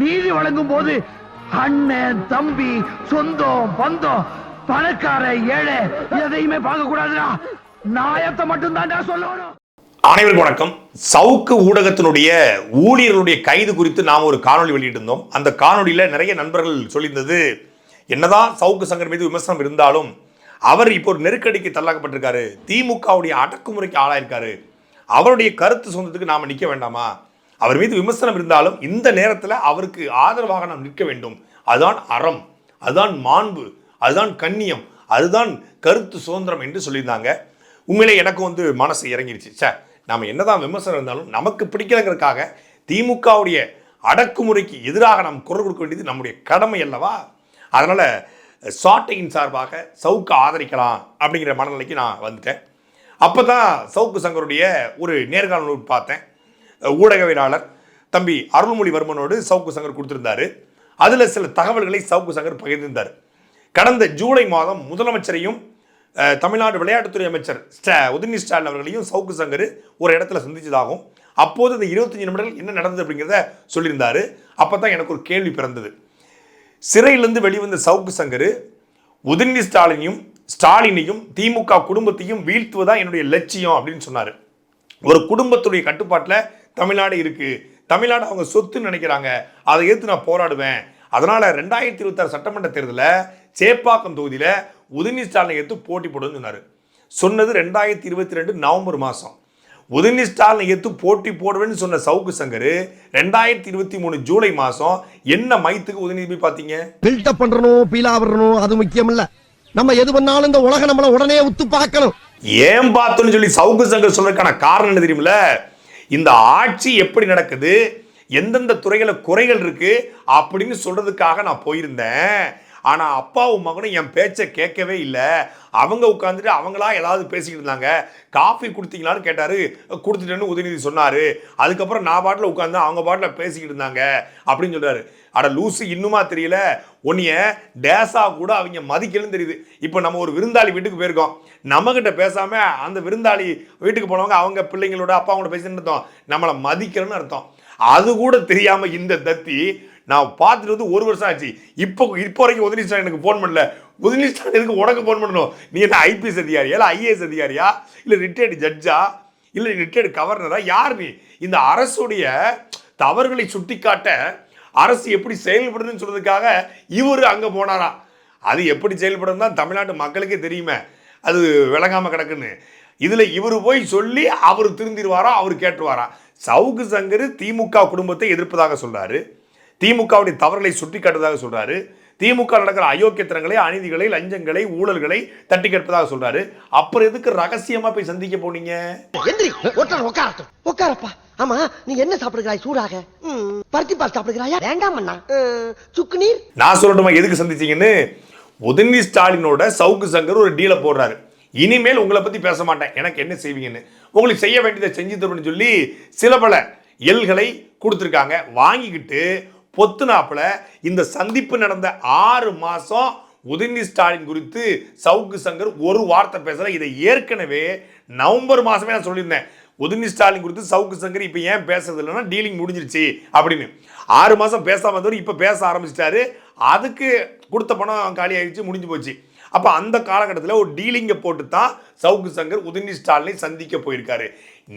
நீதி வழங்கும் போது அண்ணன் தம்பி சொந்தம் பந்தம் பணக்கார ஏழை எதையுமே பார்க்க கூடாதுடா. நாயத்தை மட்டும் தான் சொல்லணும். அனைவருக்கும் வணக்கம். சவுக்கு ஊடகத்தினுடைய ஊழியர்களுடைய கைது குறித்து நாம் ஒரு காணொலி வெளியிட்டிருந்தோம். அந்த காணொலியில் நிறைய நண்பர்கள் சொல்லியிருந்தது, என்னதான் சவுக்கு சங்கர் மீது விமர்சனம் இருந்தாலும் அவர் இப்போ ஒரு நெருக்கடிக்கு தள்ளாக்கப்பட்டிருக்காரு, திமுகவுடைய அடக்குமுறைக்கு ஆளாயிருக்காரு, அவருடைய கருத்து சொந்தத்துக்கு நாம் நிற்க வேண்டாமா, அவர் மீது விமர்சனம் இருந்தாலும் இந்த நேரத்தில் அவருக்கு ஆதரவாக நாம் நிற்க வேண்டும், அதுதான் அறம், அதுதான் மாண்பு, அதுதான் கண்ணியம், அதுதான் கருத்து சுதந்திரம் என்று சொல்லியிருந்தாங்க. உண்மையிலே எனக்கு மனசு இறங்கிடுச்சு. சார், நாம் என்னதான் விமர்சனம் இருந்தாலும் நமக்கு பிடிக்கலங்கிறதுக்காக திமுகவுடைய அடக்குமுறைக்கு எதிராக நாம் குரல் கொடுக்க வேண்டியது நம்முடைய கடமை அல்லவா? அதனால் சாட்டையின் சார்பாக சவுக்கு ஆதரிக்கலாம் அப்படிங்கிற மனநிலைக்கு நான் வந்துட்டேன். அப்போ தான் சவுக்கு சங்கருடைய ஒரு நேர்காணல் பார்த்தேன். ஊடகவியலாளர் தம்பி அருள்மொழிவர்மனோடு சவுக்கு சங்கர் கொடுத்திருந்தாரு. அதில் சில தகவல்களை சவுக்கு சங்கர் பகிர்ந்திருந்தார். கடந்த ஜூலை மாதம் முதலமைச்சரையும் தமிழ்நாடு விளையாட்டுத்துறை அமைச்சர் உதயநிதி ஸ்டாலின் அவர்களையும் சவுக்கு சங்கர் ஒரு இடத்துல சந்திச்சதாகவும், அப்போது இந்த 25 நிமிடங்கள் என்ன நடந்தது அப்படிங்கிறத சொல்லியிருந்தாரு. அப்போ தான் எனக்கு ஒரு கேள்வி பிறந்தது. சிறையிலிருந்து வெளிவந்த சவுக்கு சங்கர் உதயநிதி ஸ்டாலினையும் திமுக குடும்பத்தையும் வீழ்த்துவதா என்னுடைய லட்சியம் அப்படின்னு சொன்னார். ஒரு குடும்பத்துடைய கட்டுப்பாட்டில் தமிழ்நாடு இருக்கு, தமிழ்நாடு அவங்க சொத்துன்னு நினைக்கிறாங்க, அதை எதிர்த்து நான் போராடுவேன், அதனால 2026 சட்டமன்ற தேர்தலில் சேப்பாக்கம் தொகுதியில் உதயநிதி ஸ்டாலினை எடுத்து போட்டி போடுன்னு சொன்னார். சொன்னது 2022 நவம்பர் மாதம். உதயநிதி ஸ்டாலினை எடுத்து போட்டி போடுவேன்னு சொன்ன சவுக்கு சங்கர் 2023 ஜூலை மாதம் என்ன மைத்துக்கு உதயநிதி போய் பார்த்தீங்க? பில்டப் பண்றணும், பீலா வரணும், அது முக்கியம் இல்ல. நம்ம எது பண்ணாலும் இந்த உலகம் நம்மள உடனே உத்து பார்க்கணும். ஏன் பார்த்தோன்னு சொல்லி சவுக்கு சங்கர் சொல்றதுக்கான காரணம் என்ன தெரியுமில்ல? இந்த ஆட்சி எப்படி நடக்குது, எந்தெந்த துறைகளை குறைகள் இருக்கு அப்படின்னு சொல்றதுக்காக நான் போயிருந்தேன். ஆனால் அப்பாவும் மகனும் என் பேச்சை கேட்கவே இல்லை. அவங்க உட்காந்துட்டு அவங்களா ஏதாவது பேசிக்கிட்டு இருந்தாங்க. காஃபி கொடுத்தீங்களான்னு கேட்டார், கொடுத்துட்டேன்னு உதயநிதி சொன்னார். அதுக்கப்புறம் நான் பாட்டில் உட்காந்து அவங்க பாட்டில் பேசிக்கிட்டு இருந்தாங்க அப்படின்னு சொல்கிறாரு. அட லூசு, இன்னுமா தெரியல? உன்னைய டேஸா கூட அவங்க மதிக்கலன்னு தெரியுது. இப்போ நம்ம ஒரு விருந்தாளி வீட்டுக்கு போயிருக்கோம், நம்மகிட்ட பேசாமல் அந்த விருந்தாளி வீட்டுக்கு போனவங்க அவங்க பிள்ளைங்களோட அப்பாவோட பேசின்னு அர்த்தம், நம்மளை மதிக்கலன்னு அர்த்தம். அது கூட தெரியாமல் இந்த தத்தி நான் பார்த்துட்டு 1 வருஷம் ஆச்சு. இப்போ வரைக்கும் உதயநிதி ஸ்டாலின் எனக்கு ஃபோன் பண்ணல. உதயநிதி ஸ்டாலினுக்கு உனக்கு ஃபோன் பண்ணணும். நீ என்ன ஐபிஎஸ் அதிகாரியா, இல்லை ஐஏஎஸ் அதிகாரியா, இல்லை ரிட்டையர்டு ஜட்ஜா, இல்லை ரிட்டையர்டு கவர்னரா, யார் நீ? இந்த அரசுடைய தவறுகளை சுட்டிக்காட்ட அரசு எப்படி செயல்படுதுன்னு சொல்றதுக்காக இவர் அங்கே போனாரா? அது எப்படி செயல்படும் தான் தமிழ்நாட்டு மக்களுக்கே தெரியுமே, அது விளங்காமல் கிடக்குன்னு. இதில் இவர் போய் சொல்லி அவர் திருந்திடுவாரா, அவர் கேட்டுருவாரா? சவுக்கு சங்கர் திமுக குடும்பத்தை எதிர்ப்பதாக சொல்றாரு, திமுகவுடைய தவறுகளை சுட்டி காட்டுவதாக சொல்றாரு, திமுக நடக்கிற அயோக்கியத்தனங்களை, அநீதிகளை, லஞ்சங்களை, ஊழல்களை தட்டி கேட்பதாக சொல்றாரு. அப்புறம் எதுக்கு ரகசியமா போய் சந்திக்க போனீங்க? உட்காரப்பா. ஆமா, நீ என்ன சாப்பிடுகிறாய்? சூடாக பருத்தி பால் சாப்பிடுகிறாயா? வேண்டாம் அண்ணா, சுக்கு நீர். நான் சொல்லட்டுமா எதுக்கு சந்திச்சீங்கன்னு? உதயநிதி ஸ்டாலினோட சவுக்கு சங்கர் ஒரு டீலை போடுறாரு. இனிமேல் உங்களை பத்தி பேச மாட்டேன், எனக்கு என்ன செய்வீங்கன்னு, உங்களுக்கு செய்ய வேண்டியதை செஞ்சு தருவேன்னு சொல்லி சில பல எல்களை கொடுத்துருக்காங்க. வாங்கிக்கிட்டு பொத்துனாப்புல இந்த சந்திப்பு நடந்த 6 மாசம் உதயநிதி ஸ்டாலின் குறித்து சவுக்கு சங்கர் ஒரு வார்த்தை பேசல. இதை ஏற்கனவே நவம்பர் மாசமே நான் சொல்லியிருந்தேன். உதயநிதி ஸ்டாலின் குறித்து சவுக்கு சங்கர் இப்போ ஏன் பேசுறது இல்லைன்னா டீலிங் முடிஞ்சிருச்சு அப்படின்னு. 6 மாசம் பேசாம இருந்தவர் இப்போ பேச ஆரம்பிச்சிட்டாரு. அதுக்கு கொடுத்த பணம் காலி ஆயிடுச்சு, முடிஞ்சு போச்சு. அப்போ அந்த காலகட்டத்தில் ஒரு டீலிங்கை போட்டு தான் சவுக்கு சங்கர் உதயநிதி ஸ்டாலினை சந்திக்க போயிருக்காரு.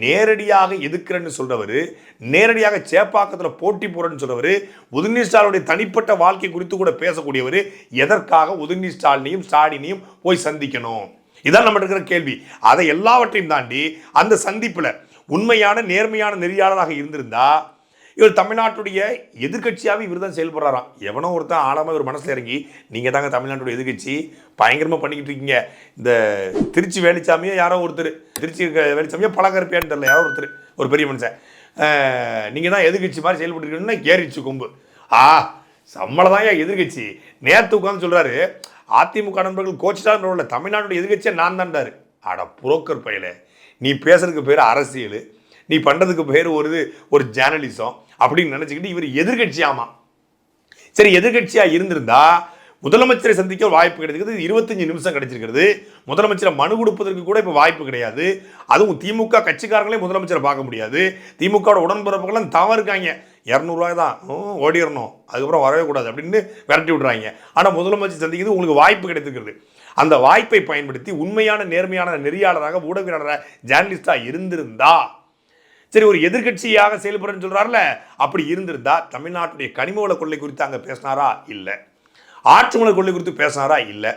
நேரடியாக எதுக்குறேன்னு சொல்றவர், நேரடியாக சேப்பாக்கத்தில் போட்டி போறேன்னு சொல்றவர், உதயநிதி ஸ்டாலினுடைய தனிப்பட்ட வாழ்க்கை குறித்து கூட பேசக்கூடியவர் எதற்காக உதயநிதி ஸ்டாலினையும் போய் சந்திக்கணும்? இதான் நம்ம இருக்கிற கேள்வி. அதை எல்லாவற்றையும் தாண்டி அந்த சந்திப்பில் உண்மையான நேர்மையான நெறியாளராக இருந்திருந்தா இவர் தமிழ்நாட்டுடைய எதிர்கட்சியாகவே இவர் தான் செயல்படுறாராம். எவனோ ஒருத்தன் ஆழமாக ஒரு மனசில் இறங்கி, நீங்கள் தாங்க தமிழ்நாட்டுடைய எதிர்கட்சி, பயங்கரமாக பண்ணிக்கிட்டு இருக்கீங்க. இந்த திருச்சி வேலுச்சாமியோ யாரோ ஒருத்தர், திருச்சி வேலுச்சாமியோ பழகருப்பியான்னு தெரியல, யாரோ ஒருத்தர், ஒரு பெரிய மனுஷன், நீங்கள் தான் எதிர்கட்சி மாதிரி செயல்பட்டுருக்கீங்கன்னா ஏறிச்சு கொம்பு. சம்மளம் தான் எதிர்கட்சி. நேற்று உட்காந்து சொல்கிறாரு, அதிமுக நண்பர்கள் கோச்சிட்டார், தமிழ்நாட்டுடைய எதிர்கட்சியை நான் தான்டாரு. அட புரோக்கர் பையல, நீ பேசுறதுக்கு பேர் அரசியல், நீ பண்ணுறதுக்கு பேர் ஒரு ஜேர்னலிசம் அப்படின்னு நினச்சிக்கிட்டு இவர் எதிர்கட்சியாமா. சரி, எதிர்கட்சியாக இருந்திருந்தா முதலமைச்சரை சந்திக்க வாய்ப்பு கிடைச்சிருக்கிறது, 25 நிமிஷம் கிடைச்சிருக்கிறது. முதலமைச்சரை மனு கொடுப்பதற்கு கூட இப்போ வாய்ப்பு கிடையாது. அதுவும் திமுக கட்சிக்காரங்களே முதலமைச்சரை பார்க்க முடியாது. திமுக உடன்பிறப்புகள்லாம் தவறு இருக்காங்க. 200 தான் ஓடிடணும், அதுக்கப்புறம் வரவே கூடாது அப்படின்னு விரட்டி விட்றாங்க. ஆனால் முதலமைச்சர் சந்திக்கிறது உங்களுக்கு வாய்ப்பு கிடைத்திருக்கிறது. அந்த வாய்ப்பை பயன்படுத்தி உண்மையான நேர்மையான நெறியாளராக ஊடகவியலாளராக ஜேர்னலிஸ்டாக இருந்திருந்தா, சரி ஒரு எதிர்கட்சியாக செயல்படுறேன்னு சொல்றாருல, அப்படி இருந்திருந்தா தமிழ்நாட்டுடைய கனிமவள கொள்ளை குறித்து அங்கே பேசினாரா இல்லை, ஆற்றுமலை கொள்ளை குறித்து பேசினாரா இல்லை,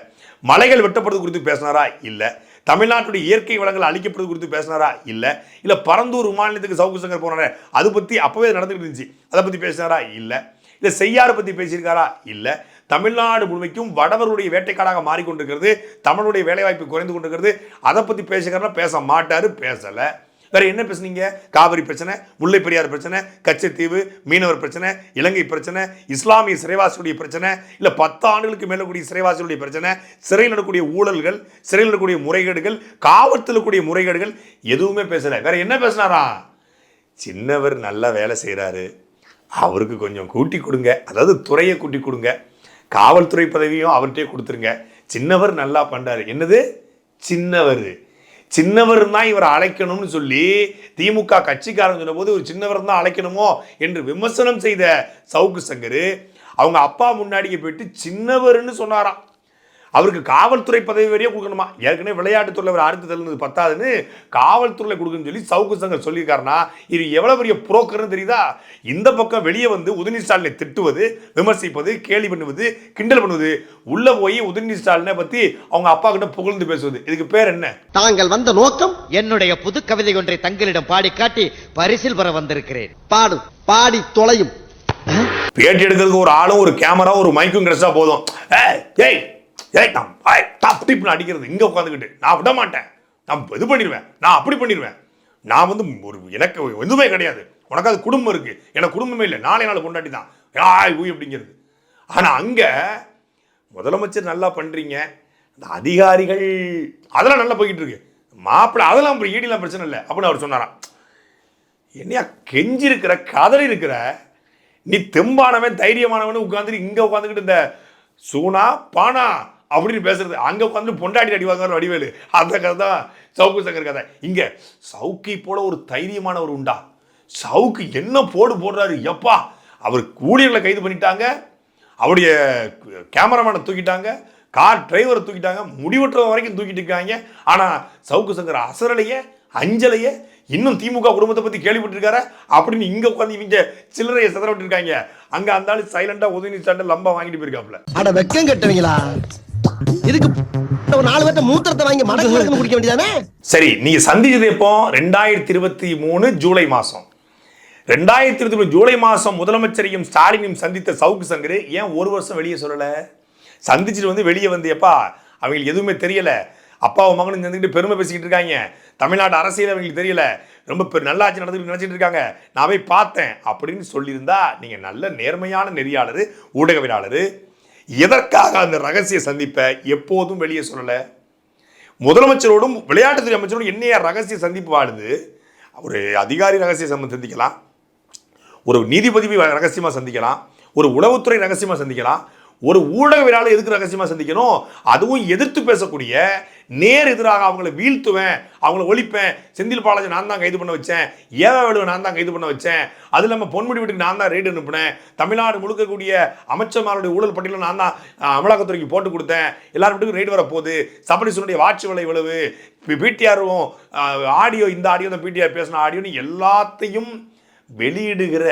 மலைகள் வெட்டப்படுறது குறித்து பேசினாரா இல்லை, தமிழ்நாட்டுடைய இயற்கை வளங்கள் அழிக்கப்படுறது குறித்து பேசினாரா இல்லை, இல்லை பரந்தூர் விமானத்துக்கு சவுக்கு சங்கர் போனாரு அது பற்றி அப்பவே நடந்துகிட்டு இருந்துச்சு அதை பற்றி பேசினாரா இல்லை, இல்லை செய்யாறு பற்றி பேசியிருக்காரா இல்லை, தமிழ்நாடு முழுமைக்கும் வடவருடைய வேட்டைக்காடாக மாறிக்கொண்டிருக்கிறது, தமிழுடைய வேலைவாய்ப்பு குறைந்து கொண்டிருக்கிறது, அதை பற்றி பேசுகிறாரா பேச மாட்டாரு, பேசலை. வேற என்ன பேசுனீங்க? காவிரி பிரச்சனை, முல்லை பெரியார் பிரச்சனை, கச்சத்தீவு மீனவர் பிரச்சனை, இலங்கை பிரச்சனை, இஸ்லாமிய சிறைவாசியுடைய பிரச்சனை, இல்லை 10 ஆண்டுகளுக்கு மேல கூடிய சிறைவாசியுடைய பிரச்சனை, சிறையில் நடக்கக்கூடிய ஊழல்கள், சிறையில் நடக்கக்கூடிய முறைகேடுகள், காவல்துறையில் கூடிய முறைகேடுகள், எதுவுமே பேசல. வேற என்ன பேசினாரா? சின்னவர் நல்லா வேலை செய்கிறாரு, அவருக்கு கொஞ்சம் கூட்டி கொடுங்க, அதாவது துறையை கூட்டி கொடுங்க, காவல்துறை பதவியும் அவர்கிட்டே கொடுத்துருங்க, சின்னவர் நல்லா பண்றாரு. என்னது சின்னவர்? சின்னவர் தான் இவர் அழைக்கணும்னு சொல்லி திமுக கட்சிக்காரன் சொன்ன போது ஒரு சின்னவர் தான் அழைக்கணுமோ என்று விமர்சனம் செய்த சவுக்கு சங்கர் அவங்க அப்பா முன்னாடியே போயிட்டு சின்னவர்னு சொன்னாராம். அவருக்கு காவல்துறை பதவி வரையே கொடுக்கணுமா? ஏற்கனவே விளையாட்டுத்துறையில் அவர் அறுத்து தள்ளுனது பத்தாதுன்னு காவல்துறையில் கொடுக்குன்னு சொல்லி சவுக்கு சங்கர் சொல்லியிருக்காருன்னா இது எவ்வளோ பெரிய புரோக்கர்னு தெரியுதா? இந்த பக்கம் வெளியே வந்து உதயநிதி ஸ்டாலினை திட்டுவது, விமர்சிப்பது, கேலி பண்ணுவது, கிண்டல் பண்ணுவது, உள்ள போய் உதயநிதி ஸ்டாலினை பற்றி அவங்க அப்பா கிட்ட புகழ்ந்து பேசுவது. இதுக்கு பேர் என்ன? தாங்கள் வந்த நோக்கம் என்னுடைய புது கவிதை ஒன்றை தங்களிடம் பாடி காட்டி பரிசில் பெற வந்திருக்கிறேன். பாடும், பாடி தொலையும். பேட்டி எடுக்கிறதுக்கு ஒரு ஆளும் ஒரு கேமரா ஒரு மைக்கும் கிடைச்சா போதும். அடிக்கிறது இங்க உட்காந்துக்கிட்டு நான் விட மாட்டேன், நான் இது பண்ணிடுவேன், நான் அப்படி பண்ணிடுவேன், நான் வந்து ஒரு எனக்கு எதுவுமே கிடையாது, உனக்கு அது குடும்பம் இருக்கு, எனக்கு குடும்பமே இல்லை, நாளை நாள் கொண்டாடி தான் அப்படிங்கிறது. ஆனா அங்க முதலமைச்சர் நல்லா பண்றீங்க, அந்த அதிகாரிகள் அதெல்லாம் நல்லா போய்கிட்டு இருக்கு, மாப்பிள்ளை அதெல்லாம் ஈடிலாம் பிரச்சனை இல்லை அப்படின்னு அவர் சொன்னாராம். என்னையா கெஞ்சி இருக்கிற கதறி இருக்கிற நீ தெம்பானவன் தைரியமானவன் உட்காந்துட்டு இங்க உட்காந்துக்கிட்டு இந்த சூனா பானா அப்படின்னு பேசுறது, அங்க உட்காந்து பொண்டாடி அடிவாங்க வடிவேலு, அந்த கதை தான் சவுக்கு சங்கர் கதை. இங்க சவுக்கை போல ஒரு தைரியமானவர் உண்டா? சவுக்கு என்ன போடுறாரு எப்பா! அவர் ஊழியர்களை கைது பண்ணிட்டாங்க, அவருடைய கேமராமேனை தூக்கிட்டாங்க, கார் டிரைவரை தூக்கிட்டாங்க, முடிவற்ற வரைக்கும் தூக்கிட்டு இருக்காங்க. ஆனா சவுக்கு சங்கர் அசரலையே அஞ்சலையே இன்னும் திமுக குடும்பத்தை பத்தி கேள்விப்பட்டிருக்காரு அப்படின்னு இங்க உட்காந்து இவங்க சில்லறையை சிதற விட்டு இருக்காங்க. அங்க அந்த ஆளு சைலண்டா உதயநிதி ஸ்டாலின் லம்பா வாங்கிட்டு போயிருக்காப்ல. அட வெக்கம் கட்டுவீங்களா? இதுக்கு ஒரு 4 பேர்த்த மூத்திரத்தை வாங்கி மடக்கு குடிக்க வேண்டியதானே? சரி, நீங்க சந்திச்சது எப்போ? 2023 ஜூலை மாசம். 2023 ஜூலை மாசம் முதலமைச்சரையும் ஸ்டாலினையும் சந்தித்த சவுக்கு சங்கர் ஏன் ஒரு வருஷம் வெளியே சொல்லல? சந்திச்சுட்டு வந்து வெளியே வந்து எப்பா அவங்களுக்கு எதுவுமே தெரியல, அப்பாவும் மகனும் சேர்ந்துக்கிட்டு பெருமை பேசிக்கிட்டு இருக்காங்க, தமிழ்நாடு அரசியல் அவங்களுக்கு தெரியல, ரொம்ப நல்லாட்சி நடந்துட்டு நினைச்சிட்டு இருக்காங்க, நான் போய் பார்த்தேன் அப்படின்னு சொல்லியிருந்தா நீங்க நல்ல நேர்மையான நெறியாளர், ஊடகவியலாளர். எதற்காக அந்த ரகசிய சந்திப்பை எப்போதும் வெளியே சொல்லல? முதலமைச்சரோடும் விளையாட்டுத்துறை அமைச்சரோடும் என்னையா ரகசிய சந்திப்பு வாழுது? ஒரு அதிகாரி ரகசிய சந்திக்கலாம், ஒரு நீதிபதி ரகசியமா சந்திக்கலாம், ஒரு உளவுத்துறை ரகசியமா சந்திக்கலாம், ஒரு ஊடகவியலாளர் எதுக்கு ரகசியமா சந்திக்கணும்? அதுவும் எதிர்த்து பேசக்கூடிய, நேர் எதிராக அவங்களை வீழ்த்துவேன், அவங்களை ஒழிப்பேன், செந்தில் பாலாஜி நான் தான் கைது பண்ண வச்சேன், ஏவாவேலுவை நான் தான் கைது பண்ண வச்சேன், அது இல்லாமல் பொன்முடி வீட்டுக்கு நான் தான் ரெய்டு அனுப்பினேன், தமிழ்நாடு முழுக்க கூடிய அமைச்சர்மாருடைய ஊழல் பட்டியலில் நான் தான் அமலாக்கத்துறைக்கு போட்டு கொடுத்தேன், எல்லாரும் வீட்டுக்கு ரெய்டு வரப்போகுது, சபரிசனுடைய வாட்சி விலை இவ்வளவு, பிடிஆரும் ஆடியோ, இந்த ஆடியோ இந்த பிடிஆர் பேசின ஆடியோன்னு எல்லாத்தையும் வெளியிடுகிற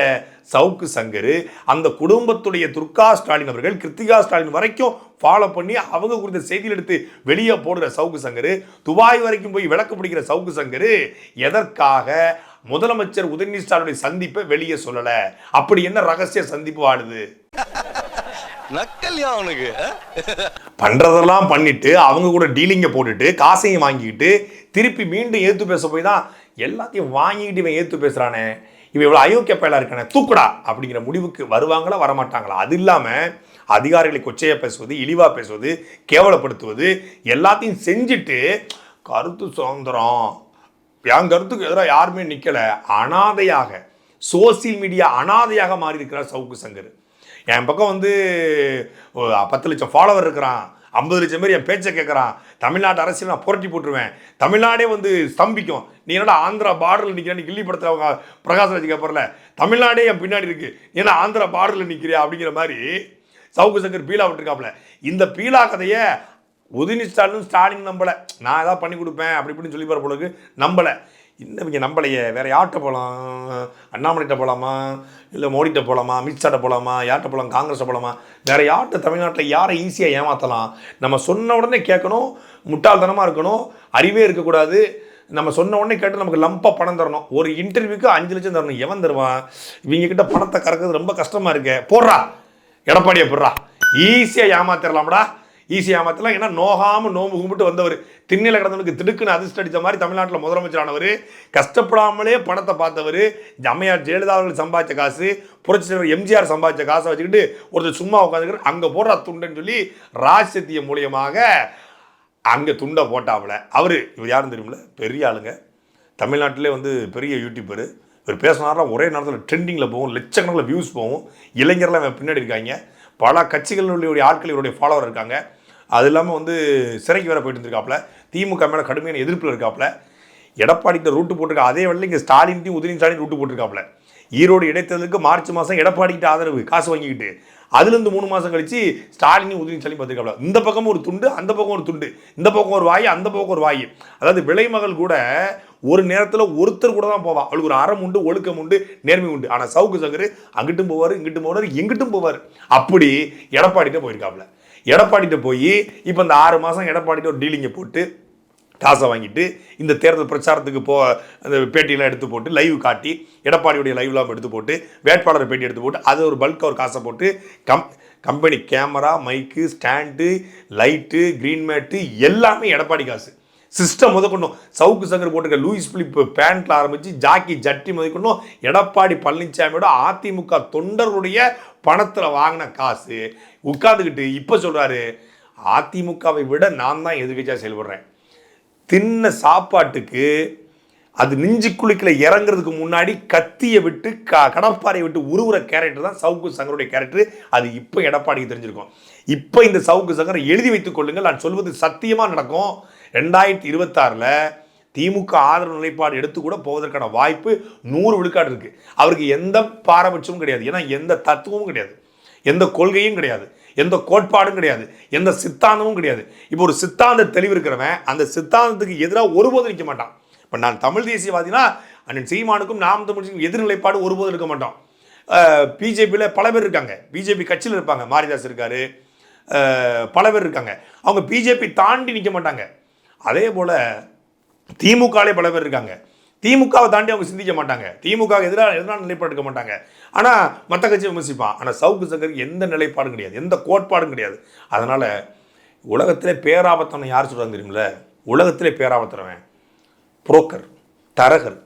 சவுக்கு சங்கர் அந்த குடும்பத்துடைய துர்கா ஸ்டாலின் அவர்கள் கிருத்திகா ஸ்டாலின் வரைக்கும் ஃபாலோ பண்ணி அவங்க குறித்த செய்திகள் எடுத்து வெளியே போடுற சவுக்கு சங்கர், துபாய் வரைக்கும் போய் விளக்கு பிடிக்கிற சவுக்கு சங்கர் எதற்காக முதலமைச்சர் உதயநிதி ஸ்டாலினுடைய சந்திப்பை வெளியே சொல்லல? அப்படி என்ன ரகசிய சந்திப்பு வாழுது? பண்றதெல்லாம் பண்ணிட்டு அவங்க கூட டீலிங்க போட்டுட்டு காசையும் வாங்கிக்கிட்டு திருப்பி மீண்டும் ஏத்து பேச போய் தான் எல்லாத்தையும் வாங்கிக்கிட்டு இவன் ஏத்து பேசுறானே, இவன் இவ்வளவு அயோக்கிய பயலா இருக்கானே, தூக்குடா அப்படிங்கிற முடிவுக்கு வருவாங்களா வரமாட்டாங்களா? அது இல்லாம அதிகாரிகளை கொச்சையா பேசுவது, இழிவா பேசுவது, கேவலப்படுத்துவது எல்லாத்தையும் செஞ்சுட்டு கருத்து சுதந்திரம், என் கருத்துக்கு எதிராக யாருமே நிக்கல, அனாதையாக சோசியல் மீடியா அனாதையாக மாறி இருக்கிறார் சவுக்கு சங்கர். என் பக்கம் வந்து 10 லட்சம் ஃபாலோவர் இருக்கிறான் 50 லட்சம் பேர் என் பேச்சை கேட்குறான், தமிழ்நாட்டு அரசியல் நான் புரட்டி போட்டுருவேன், தமிழ்நாடே வந்து ஸ்தம்பிக்கும். நீ என்னடா ஆந்திரா பார்டரில் நிற்கிறேன், கில்லி படத்தில் அவங்க பிரகாஷ்ராஜ் கேட்பறல, தமிழ்நாடே என் பின்னாடி இருக்கு, ஏன்னா ஆந்திரா பார்டரில் நிற்கிறியா அப்படிங்கிற மாதிரி சவுக்கு சங்கர் பீலா விட்டுருக்காப்புல. இந்த பீலா கதையை உதயநிதி ஸ்டாலின் நம்பலை, நான் ஏதாவது பண்ணி கொடுப்பேன் அப்படி இப்படின்னு சொல்லி போகிற பொழுது நம்பலை. இன்னும் இங்கே நம்பலையே, வேறு யார்கிட்ட போகலாம், அண்ணாமலைகிட்ட போகலாமா, இல்லை மோடிகிட்ட போகலாமா, அமித்ஷாட்ட போகலாமா, யார்கிட்ட போகலாம், காங்கிரஸை போகலாமா, வேறு யார்கிட்ட தமிழ்நாட்டில் யாரை ஈஸியாக ஏமாற்றலாம். நம்ம சொன்ன உடனே கேட்கணும், முட்டாள்தனமாக இருக்கணும், அறிவே இருக்கக்கூடாது. நம்ம சொன்ன உடனே கேட்டு நமக்கு லம்பாக பணம் தரணும். ஒரு இன்டர்வியூக்கு 5 லட்சம் தரணும். எவன் தருவான்? இவங்க கிட்ட பணத்தை கறக்கிறது ரொம்ப கஷ்டமாக இருக்கு. போடுறா எடப்பாடியை போடுறா, ஈஸியாக ஏமாத்திரலாம்டா, ஈஸியாக ஏமாத்தலாம். ஏன்னா நோகாமல் நோம்பு கும்பிட்டு வந்தவர், திண்ணில கிடந்தவனுக்கு திடுக்குன்னு அதிர்ஷ்டம் அடித்த மாதிரி தமிழ்நாட்டில் முதலமைச்சரானவர், கஷ்டப்படாமலே பணத்தை பார்த்தவர், அம்மையார் ஜெயலலிதா அவர்கள் சம்பாதிச்ச காசு, புரட்சி தலைவர் எம்ஜிஆர் சம்பாதிச்ச காசை வச்சுக்கிட்டு ஒருத்தர் சும்மா உட்காந்துக்கிட்டு அங்கே போடுற துண்டுன்னு சொல்லி ராஜ்சத்திய மூலியமாக அங்கே துண்டை போட்டாப்புல. இவர் யாரும் தெரியுமில்ல, பெரிய ஆளுங்க, தமிழ்நாட்டிலே வந்து பெரிய யூடியூபரு. இவர் பேசினாரா ஒரே நேரத்தில் ட்ரெண்டிங்கில் போகும், லட்சக்கணக்கில் வியூஸ் போகும், இளைஞர்லாம் பின்னாடி இருக்காங்க, பல கட்சிகளுடைய ஆட்கள் இவருடைய ஃபாலோவர் இருக்காங்க. அது இல்லாமல் வந்து சிறைக்கு வேற போயிட்டு இருக்காப்புல, திமுக மேலே கடுமையான எதிர்ப்பில் இருக்காப்புல. எடப்பாடிகிட்ட ரூட்டு போட்டிருக்கா, அதே வேளையில் இங்கே ஸ்டாலின்ட்டையும் உதயநிதி ஸ்டாலின் ரூட்டு போட்டிருக்காப்புல. ஈரோடு இடைத்தேர்தலுக்கு மார்ச் மாதம் எடப்பாடிக்கிட்ட ஆதரவு காசு வாங்கிக்கிட்டு, அதுலேருந்து 3 மாதம் கழிச்சு ஸ்டாலினையும் உதயநிதி ஸ்டாலின் பார்த்துருக்காப்புல. இந்த பக்கமும் ஒரு துண்டு, அந்த பக்கம் ஒரு துண்டு, இந்த பக்கம் ஒரு வாய், அந்த பக்கம் ஒரு வாய். அதாவது விலைமகள் கூட ஒரு நேரத்தில் ஒருத்தர் கூட தான் போவா, அவளுக்கு ஒரு அறம் உண்டு, ஒழுக்கம் உண்டு, நேர்மை உண்டு. ஆனால் சவுக்கு சங்கர் அங்கிட்டும் போவார், இங்கிட்டும் போவார், எங்கிட்டும் போவார். அப்படி எடப்பாடிகிட்ட போயிருக்காப்புல. எடப்பாடிகிட்ட போய் இப்போ இந்த 6 மாதம் எடப்பாடிகிட்ட ஒரு டீலிங்கை போட்டு காசை வாங்கிட்டு இந்த தேர்தல் பிரச்சாரத்துக்கு அந்த பேட்டியெல்லாம் எடுத்து போட்டு லைவ் காட்டி, எடப்பாடியுடைய லைவ்லாம் எடுத்து போட்டு, வேட்பாளர் பேட்டி எடுத்து போட்டு, அது ஒரு பல்காக ஒரு காசை போட்டு கம்பெனி கேமரா, மைக்கு, ஸ்டாண்டு, லைட்டு, க்ரீன் மேட்டு எல்லாமே எடப்பாடி காசு. சிஸ்டம் முதற்கொண்டும் சவுக்கு சங்கர் போட்டிருக்க லூயிஸ் பிலிப் பேண்ட்ல ஆரம்பித்து ஜாக்கி ஜட்டி முதற்கொண்டும் எடப்பாடி பழனிசாமியோட அதிமுக தொண்டர்களுடைய பணத்தில் வாங்கின காசு உட்கார்ந்துக்கிட்டு இப்போ சொல்கிறாரு, அதிமுகவை விட நான் தான் எதிர்க்கட்சியாக செயல்படுறேன். தின்ன சாப்பாட்டுக்கு அது நெஞ்சு குழிக்கில் இறங்குறதுக்கு முன்னாடி கத்தியை விட்டு கடப்பாறையை விட்டு உருவுற கேரக்டர் தான் சவுக்கு சங்கருடைய கேரக்டர். அது இப்போ எடப்பாடிக்கு தெரிஞ்சிருக்கும். இப்போ இந்த சவுக்கு சங்கரை எழுதி வைத்துக் கொள்ளுங்கள், நான் சொல்வது சத்தியமாக நடக்கும். 2026 திமுக ஆதரவு நிலைப்பாடு எடுத்து கூட போவதற்கான வாய்ப்பு 100 விழுக்காடு இருக்கு. அவருக்கு எந்த பாரபட்சமும் கிடையாது, ஏன்னா எந்த தத்துவமும் கிடையாது, எந்த கொள்கையும் கிடையாது, எந்த கோட்பாடும் கிடையாது, எந்த சித்தாந்தமும் கிடையாது. இப்போ ஒரு சித்தாந்த தெளிவு இருக்கிறவன் அந்த சித்தாந்தத்துக்கு எதிராக ஒருபோதும் நிற்க மாட்டான். இப்போ நான் தமிழ் தேசியவாதினா அண்ணன் சீமானுக்கும் நாம் தமிழ் எதிர்நிலைப்பாடு ஒருபோதும் இருக்க மாட்டோம். பிஜேபியில் பல பேர் இருக்காங்க, பிஜேபி கட்சியில் இருப்பாங்க, மாரிதாஸ் இருக்காரு, பல பேர் இருக்காங்க, அவங்க பிஜேபி தாண்டி நிற்க மாட்டாங்க. அதே போல் திமுகலே பல பேர் இருக்காங்க, திமுகவை தாண்டி அவங்க சிந்திக்க மாட்டாங்க, திமுக எதிரான நிலைப்பாடு எடுக்க மாட்டாங்க. ஆனால் மற்ற கட்சியை விமர்சிப்பான். ஆனால் சவுக்கு சங்கருக்கு எந்த நிலைப்பாடும் கிடையாது, எந்த கோட்பாடும் கிடையாது. அதனால் உலகத்திலே பேராபத்தனை யார் சொல்கிறாங்க தெரியுமில்ல, உலகத்திலே பேராபத்தனவன் புரோக்கர், தரகர்,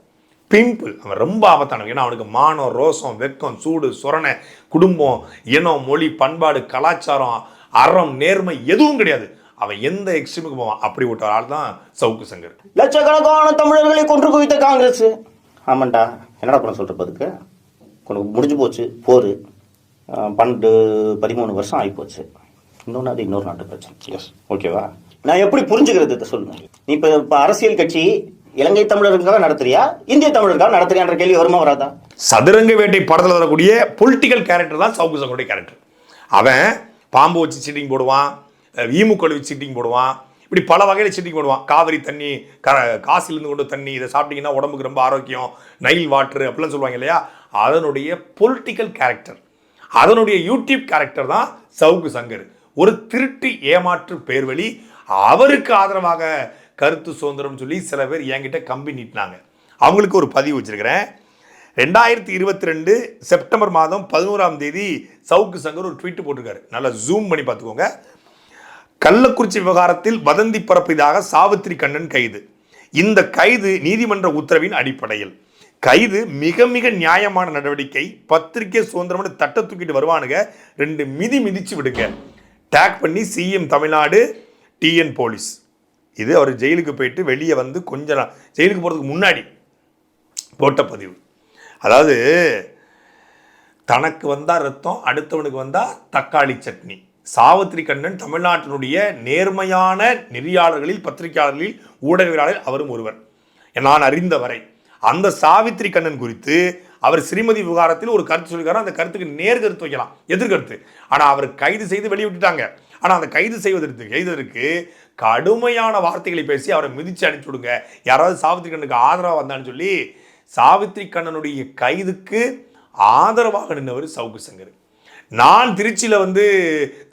பிம்பிள், அவன் ரொம்ப ஆபத்தானவன். ஏன்னா அவனுக்கு மானம், ரோசம், வெக்கம், சூடு, சொரணை, குடும்பம், இனம், மொழி, பண்பாடு, கலாச்சாரம், அறம், நேர்மை எதுவும் கிடையாது. அவன் எந்த எக்ஸ்ட்ரீமுக்கு போவான். அப்படி ஒரு ஆள் தான் சவுக்கு சங்கர். லட்சக்கணக்கான தமிழர்களை கொன்று குவித்த காங்கிரஸ். ஆமாண்டா, என்னடா பண்ண சொல்றதுக்கு முடிஞ்சு போச்சு போர். 12-13 வருஷம் ஆகி போச்சு. இன்னொன்று அது இன்னொரு நாட்டு பிரச்சனை. எஸ், ஓகேவா? நான் எப்படி புரிஞ்சுக்கிறது சொல்லுங்க. நீ இப்ப அரசியல் கட்சி இலங்கை தமிழர்களுக்காக நடத்துறியா, இந்திய தமிழர்களுக்காக நடத்துறியான்ற கேள்வி வருமா வராதா? சதுரங்க வேட்டை படத்தில் வரக்கூடிய பொலிட்டிக்கல் கேரக்டர் தான் சவுக்கு சங்கருடைய கேரக்டர். அவன் பாம்பு வச்சு சீட்டிங் போடுவான், ஈமுக்கள் வச்சு சீட்டிங் போடுவான், இப்படி பல வகையில் சீட்டிங் போடுவான். காவிரி தண்ணி, காசிலிருந்து கொண்டு தண்ணி, இதை சாப்பிட்டீங்கன்னா உடம்புக்கு ரொம்ப ஆரோக்கியம், நைல் வாட்ரு அப்படிலாம் சொல்லுவாங்க இல்லையா, அதனுடைய பொலிட்டிக்கல் கேரக்டர், அதனுடைய யூடியூப் கேரக்டர் தான் சவுக்கு சங்கர். ஒரு திருட்டு ஏமாற்று பேர்வழி. அவருக்கு ஆதரவாக கருத்து சுதந்திரம் சொல்லி சில பேர் என்கிட்ட கம்பி நீட்டினாங்க. அவங்களுக்கு ஒரு பதிவு வச்சிருக்கிறேன். 2022 செப்டம்பர் மாதம் 11ஆம் தேதி சவுக்கு சங்கர் ஒரு ட்வீட் போட்டிருக்காரு. நல்லா ஜூம் பண்ணி பார்த்துக்கோங்க. கள்ளக்குறிச்சி விவகாரத்தில் வதந்தி பரப்பியதாக சாவித்திரி கண்ணன் கைது. இந்த கைது நீதிமன்ற உத்தரவின் அடிப்படையில் கைது மிக மிக நியாயமான நடவடிக்கை. பத்திரிகை சுதந்திரம் தட்ட தூக்கிட்டு வருவானுங்க, 2 மிதிச்சு விடுங்க. டேக் பண்ணி சிஎம் தமிழ்நாடு, டிஎன் போலீஸ். இது அவர் ஜெயிலுக்கு போயிட்டு வெளியே வந்து கொஞ்ச நாள், ஜெயிலுக்கு போகிறதுக்கு முன்னாடி போட்ட பதிவு. அதாவது தனக்கு வந்தால் ரத்தம், அடுத்தவனுக்கு வந்தால் தக்காளி சட்னி. சாவித்திரி கண்ணன் தமிழ்நாட்டினுடைய நேர்மையான நெறியாளர்களில், பத்திரிகையாளர்களில், ஊடகவியலாளர் அவரும் ஒருவர். நான் அறிந்த வரை அந்த சாவித்திரி கண்ணன் குறித்து அவர் ஸ்ரீமதி விவகாரத்தில் ஒரு கருத்து சொல்லியிருக்காரு. அந்த கருத்துக்கு நேர்கருத்து வைக்கலாம், எதிர்கருத்து. ஆனால் அவர் கைது செய்து வெளியிட்டாங்க. ஆனால் அந்த கைது செய்வதற்கு கடுமையான வார்த்தைகளை பேசி அவரை மிதிச்சு அனுப்பிச்சு விடுங்க, யாராவது சாவித்திரி கண்ணனுக்கு ஆதரவாக வந்தான்னு சொல்லி சாவித்திரி கண்ணனுடைய கைதுக்கு ஆதரவாக நின்றவர் சவுக்கு சங்கர். நான் திருச்சியில்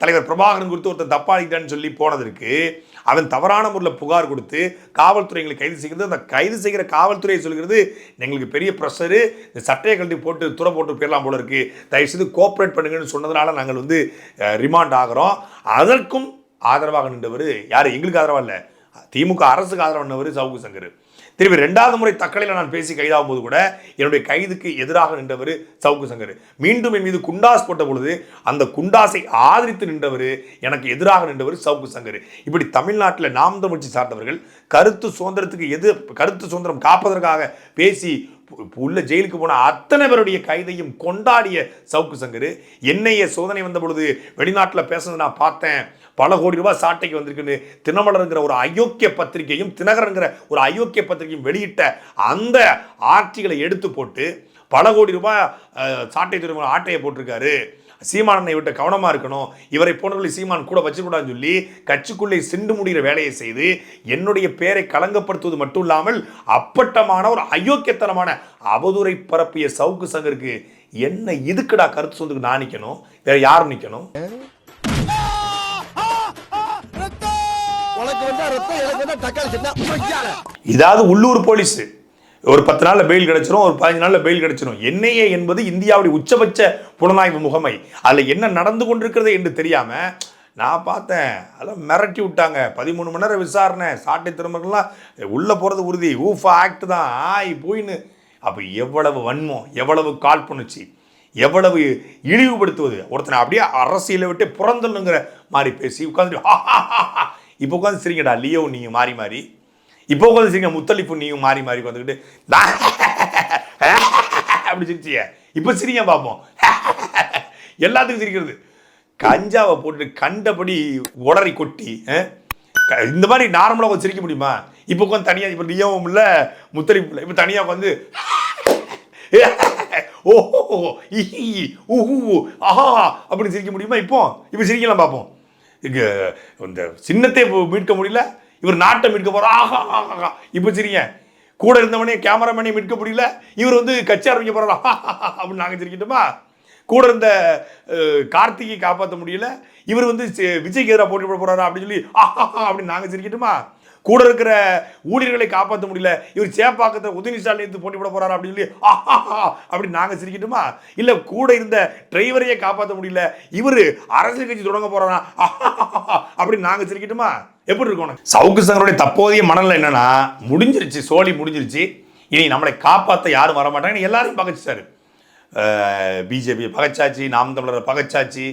தலைவர் பிரபாகரன் குறித்து ஒருத்தர் தப்பாளிக்கிட்டான்னு சொல்லி போனதற்கு அவன் தவறான முறையில் புகார் கொடுத்து காவல்துறை எங்களை கைது செய்கிறது. அந்த கைது செய்கிற காவல்துறையை சொல்கிறது, எங்களுக்கு பெரிய ப்ரெஷரு, இந்த சட்டையை கழட்டி போட்டு துறை போட்டு போயிடலாம் போல இருக்கு, தயவுசெய்து கோஆப்ரேட் பண்ணுங்கன்னு சொன்னதுனால நாங்கள் ரிமாண்ட் ஆகிறோம். அதற்கும் ஆதரவாக நின்றவர் யார்? எங்களுக்கு ஆதரவாக இல்லை, திமுக அரசுக்கு ஆதரவாக நின்றவர் சவுக்கு சங்கர். திரும்பி 2வது முறை தக்கலையில் நான் பேசி கைதாகும் போது கூட என்னுடைய கைதுக்கு எதிராக நின்றவர் சவுக்கு சங்கர். மீண்டும் என் மீது குண்டாஸ் போட்ட பொழுது அந்த குண்டாஸை ஆதரித்து நின்றவர், எனக்கு எதிராக நின்றவர் சவுக்கு சங்கர். இப்படி தமிழ்நாட்டில் நாம் தமிழ் கட்சி சார்ந்தவர்கள் கருத்து சுதந்திரம் காப்பதற்காக பேசி உள்ள ஜெயிலுக்கு போன அத்தனை பேருடைய கைதையும் கொண்டாடிய சவுக்கு சங்கர், என்னைய சோதனை வந்த பொழுது வெளிநாட்டில் பேசுனது நான் பார்த்தேன், பல கோடி ரூபாய் சாட்டைக்கு வந்திருக்குன்னு தினமலருங்கிற ஒரு அயோக்கிய பத்திரிகையும் தினகரங்கிற ஒரு அயோக்கிய பத்திரிகையும் வெளியிட்ட அந்த ஆட்சிகளை எடுத்து போட்டு பல கோடி ரூபாய் சாட்டை துறை ஆட்டையை போட்டிருக்காரு, சீமானனை விட்டு கவனமாக இருக்கணும், இவரை போன்றவர்களை சீமான் கூட வச்சுக்கூடாதுன்னு சொல்லி கட்சிக்குள்ளே சிண்டு முடிகிற வேலையை செய்து என்னுடைய பேரை களங்கப்படுத்துவது மட்டும் இல்லாமல் அப்பட்டமான ஒரு அயோக்கியத்தனமான அவதூறை பரப்பிய சவுக்கு சங்கருக்கு என்ன இதுக்குடா கருத்து சொந்துக்கு நான் நிற்கணும், வேற யாரும் நிற்கணும்? இதாவது உள்ளூர் போலீஸ் ஒரு 10 நாள்ல பெயில் கிடைச்சிரும், ஒரு 15 நாள்ல பெயில் கிடைச்சிரும். என்ஐஏ என்பது இந்தியாவுடைய உச்சபட்ச புலனாய்வு முகமை. அதில் என்ன நடந்து கொண்டிருக்கிறது என்று தெரியாம நான் பார்த்தேன், அதெல்லாம் மிரட்டி விட்டாங்க. 13 மணி நேரம் விசாரணை, சாட்டை திருமணம்லாம் உள்ள போறது உறுதி, ஊஃபா ஆக்ட் தான் போயின்னு. அப்போ எவ்வளவு வன்மம், எவ்வளவு காழ்ப்புணர்ச்சி, எவ்வளவு இழிவுபடுத்துவது. ஒருத்தனை அப்படியே அரசியலை விட்டு புறந்தல்லுங்கிற மாதிரி பேசி உட்காந்துட்டு இப்போ உட்காந்து சிரிங்கடா லியோ நீங்கள் மாறி மாறி, இப்போ உட்காந்து சிரிங்க முத்தளிப்பு நீயும் மாறி மாறி உட்காந்துக்கிட்டு அப்படி சிரிச்சிய, இப்போ சிரிங்க பார்ப்போம். எல்லாத்துக்கும் சிரிக்கிறது. கஞ்சாவை போட்டு கண்டபடி உடறி கொட்டி இந்த மாதிரி நார்மலாக கொஞ்சம் சிரிக்க முடியுமா? இப்போ உட்காந்து தனியாக, இப்போ லியோவும் இல்லை முத்தளிப்பு இல்லை, இப்போ தனியாக உட்காந்து ஓஹோ ஆஹா அப்படின்னு சிரிக்க முடியுமா? இப்போ சிரிக்கலாம் பார்ப்போம். இங்கே இந்த சின்னத்தை மீட்க முடியல, இவர் நாட்டை மீட்க போகிறார், ஆஹா ஆஹா இப்போ சிரிங்க. கூட இருந்தவனே கேமராமேனே மீட்க முடியல, இவர் கட்சி ஆரம்பிக்க போகிறார் அப்படின்னு நாங்கள் சிரிக்கட்டுமா? கூட இருந்த கார்த்திகை காப்பாற்ற முடியல, இவர் விஜய்க்கு எதிராக போட்டி போட போகிறாரா அப்படின்னு சொல்லி ஆஹா அப்படின்னு நாங்கள் சிரிக்கட்டுமா? கூட இருக்கிற ஊழியர்களை காப்பாற்ற முடியல, இவர் சேப்பாக்கத்தை உதயநிதி ஸ்டாலின் போட்டி போட போறாரு அப்படின்னு சொல்லி ஆஹா அப்படின்னு நாங்க சிரிக்கட்டுமா? இல்ல கூட இருந்த டிரைவரையே காப்பாற்ற முடியல, இவர் அரசியல் கட்சி தொடங்க போறாரா அப்படின்னு நாங்க சிரிக்கட்டுமா? எப்படி இருக்கணும்? சவுக்கு சங்கருடைய தற்போதைய மனநிலை என்னன்னா, முடிஞ்சிருச்சு, சோழி முடிஞ்சிருச்சு, இனி நம்மளை காப்பாற்ற யாரும் வரமாட்டாங்க, எல்லாரையும் பகைச்சிட்டாரு. பிஜேபி பகைச்சாச்சு, நாம் தமிழரை பகைச்சாச்சு,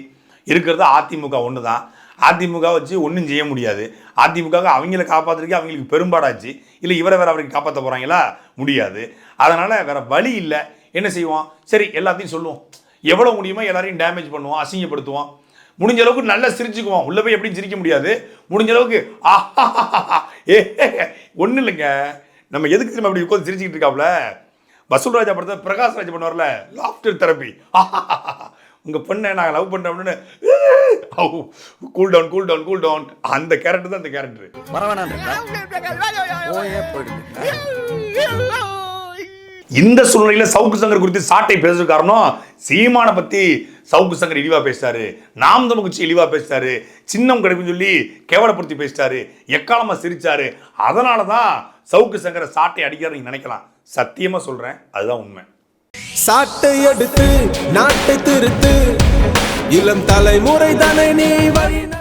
இருக்கிறது அதிமுக ஒன்று தான். அதிமுக வச்சு ஒன்றும் செய்ய முடியாது. அதிமுக அவங்கள காப்பாற்றுறதுக்கு அவங்களுக்கு பெரும்பாடாச்சு. இல்லை இவரை வேற அவருக்கு காப்பாற்ற போகிறாங்களா? முடியாது. அதனால் வேற வழி இல்லை. என்ன செய்வோம்? சரி எல்லாத்தையும் சொல்லுவோம், எவ்வளோ முடியுமோ எல்லாரையும் டேமேஜ் பண்ணுவோம், அசிங்கப்படுத்துவோம், முடிஞ்ச அளவுக்கு நல்லா சிரிச்சுக்குவோம். உள்ள போய் எப்படியும் சிரிக்க முடியாது, முடிஞ்ச அளவுக்கு ஒன்றும் இல்லைங்க. நம்ம எதுக்கு திரும்ப அப்படி உட்காந்து சிரிச்சுக்கிட்டு இருக்காப்புல? வசூல் ராஜா படத்தை பிரகாஷ் ராஜ் பண்ணுவார்ல, லாஃப்டர் தெரப்பி, உங்கள் பொண்ணை நாங்கள் லவ் பண்ணுறோம் அப்படின்னு cool down cool down cool down, அந்த கேரக்டர் தான் அந்த கேரக்டர். இந்த சூழ்நிலையில் சவுக்கு சங்கர் குறித்து சாட்டை பேசுறது காரணம், சீமானை பற்றி சவுக்கு சங்கர் இழிவா பேசிட்டாரு, நாம் தமிழ் கட்சி இழிவா பேசிட்டாரு, சின்னம் கிடைக்குன்னு சொல்லி கேவலப்படுத்தி பேசிட்டாரு, எக்காலமாக சிரிச்சாரு. அதனால தான் சவுக்கு சங்கரை சாட்டை அடிக்கிறார் நீங்க நினைக்கலாம். சத்தியமா சொல்றேன், அதுதான் உண்மை. சாட்டை எடுத்து நாட்டை திருத்து, இளம் தலைமுறை தானே நீ வழி